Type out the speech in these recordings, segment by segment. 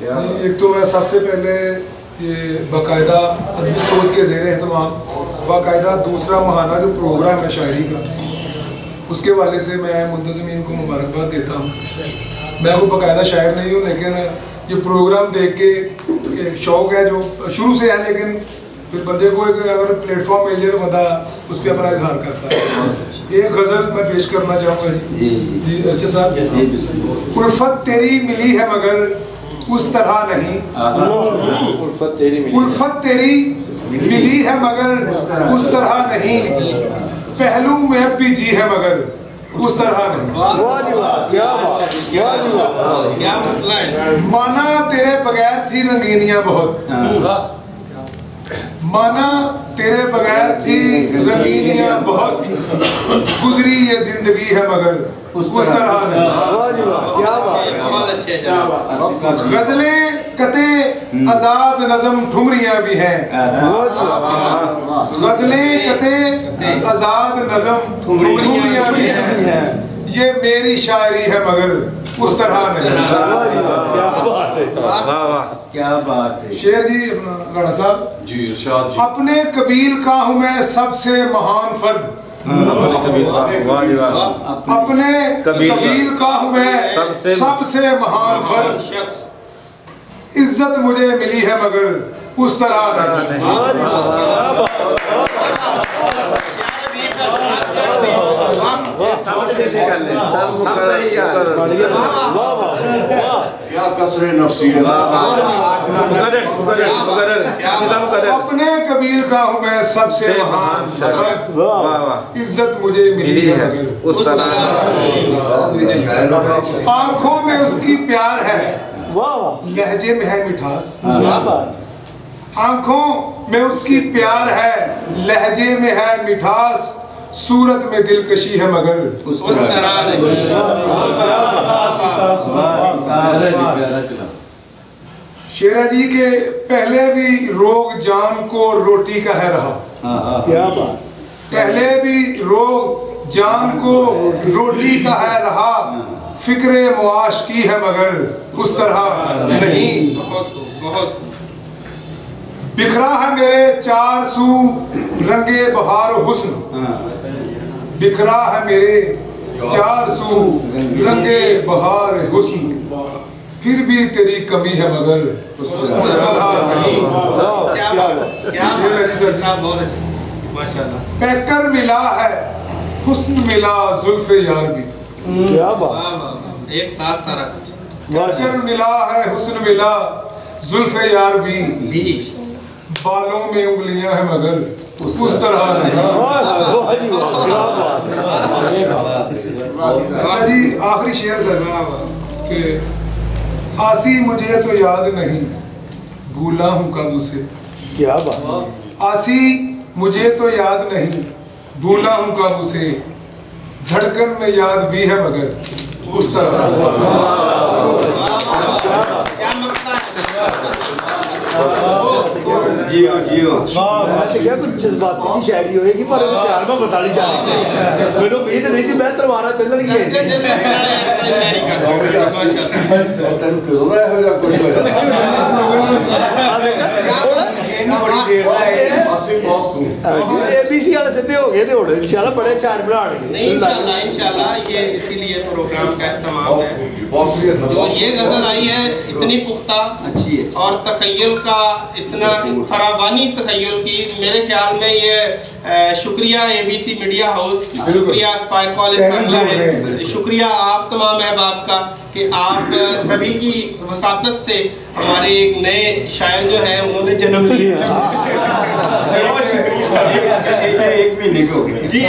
एक तो मैं सबसे पहले ये बाकायदा अदबी सोच के ज़ेर एहतमाम बाकायदा दूसरा महाना जो प्रोग्राम है शायरी का, उसके वाले से मैं मुंतज़मीन को मुबारकबाद देता हूँ। मैं कोई बाकायदा शायर नहीं हूँ, लेकिन ये प्रोग्राम देख के एक शौक़ है जो शुरू से है, लेकिन फिर बंदे को एक अगर प्लेटफॉर्म मिल जाए तो बंदा उस पर अपना इजहार करता है। एक गज़ल मैं पेश करना चाहूँगा जी अर्शद साहब। उल्फत तेरी मिली है मगर उस तरह नहीं, उल्फत तेरी मिली है मगर उस तरह नहीं, पहलू में अब भी जी है मगर उस तरह नहीं। क्या मसला है? माना तेरे बगैर थी रंगीनियां बहुत, माना तेरे बगैर थी रंगीनियां बहुत, गुजरी ये जिंदगी है मगर उस तरह नहीं। गजलें कते आजाद नज़म ठुमरियां भी हैं, गजलें कते आजाद नज़म ठुमरियां भी हैं, ये मेरी शायरी है मगर उस तरह नहीं। क्या बात है शेर जी अपना राणा साहब जी इरशाद जी। अपने कबील का हूँ मैं सबसे महान फर्द, अपने कबील का हूँ मैं सबसे महान फर्द, इज्जत मुझे मिली है मगर उस तरह नहीं। क्या कसरे नफ्सी है। अपने कबील का हूँ मैं सबसे महान फर्द, इज्जत मुझे मिली है मगर उस तरह। आंखों में उसकी प्यार है, लहजे में है मिठास, आंखों में उसकी प्यार है, लहजे में है मिठास, सूरत में दिलकशी है मगर उस तरह नहीं। शेरा जी के पहले भी रोग जान को रोटी का है रहा, क्या बात, पहले भी रोग जान को रोटी का है रहा, फिक्रे मुआश की है मगर उस तरह नहीं। बहुत बिखरा है मेरे चार सू रंगे बहार हुस्न, बिखरा है मेरे चार सू रंगे बहार हुस्न, फिर भी तेरी कमी है मगर उस तरह नहीं। बहुत अच्छा माशाल्लाह। पैकर मिला है हुस्न मिला जुल्फे यार भी, क्या बात, एक साथ सारा कुछ। पैकर मिला है हुस्न मिला जुल्फे यार भी, बालों में उंगलियां हैं मगर उस तरह नहीं। अच्छा जी आखिरी शेर कि आसी मुझे तो याद नहीं भूला हूँ कब उसे, क्या बात, आसी मुझे तो याद नहीं भूला हूँ कब उसे, धड़कन में याद भी है मगर उस तरह। जियो जियो क्या कुछ जज्बाती की शायरी होएगी पर प्यार में बता ली जाएगी। मैंने उम्मीद नहीं सी मैं तलवारा चलन की है एबीसी वाले सीधे हो गए थे होड़े इंशाल्लाह बड़े शायर बनाएंगे इंशाल्लाह ये इसीलिए प्रोग्राम का एहतमाम है। जो ये गजल आई है इतनी पुख्ता अच्छी है और तखय्युल का इतना फरावानी तखय्युल की, मेरे ख्याल में ये शुक्रिया एबीसी मीडिया हाउस, शुक्रिया स्पायर कॉलेज सांगला है, शुक्रिया आप तमाम अहबाब का कि आप सभी की वसातत से हमारे एक नए शायर जो है उन्होंने जन्म लिया। बहुत शुक्रिया। एक महीने को जी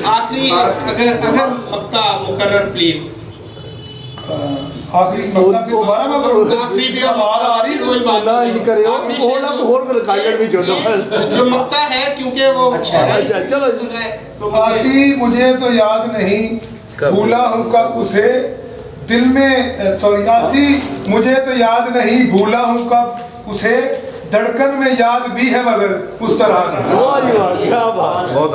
आखिरी अगर मक्ता मुकर्रर प्लीज आखिरी दोबारा मैं आखिरी भी आवाज आ रही कोई बात नहीं करे और गाइड भी जोड़ो जो मक्ता है क्योंकि वो अच्छा चलो तो आसी मुझे तो याद नहीं भूला हूँ कब उसे, दिल में सॉरी आसी मुझे तो याद नहीं भूला हूँ कब उसे, धड़कन में याद भी है मगर उस तरह। क्या बात, बहुत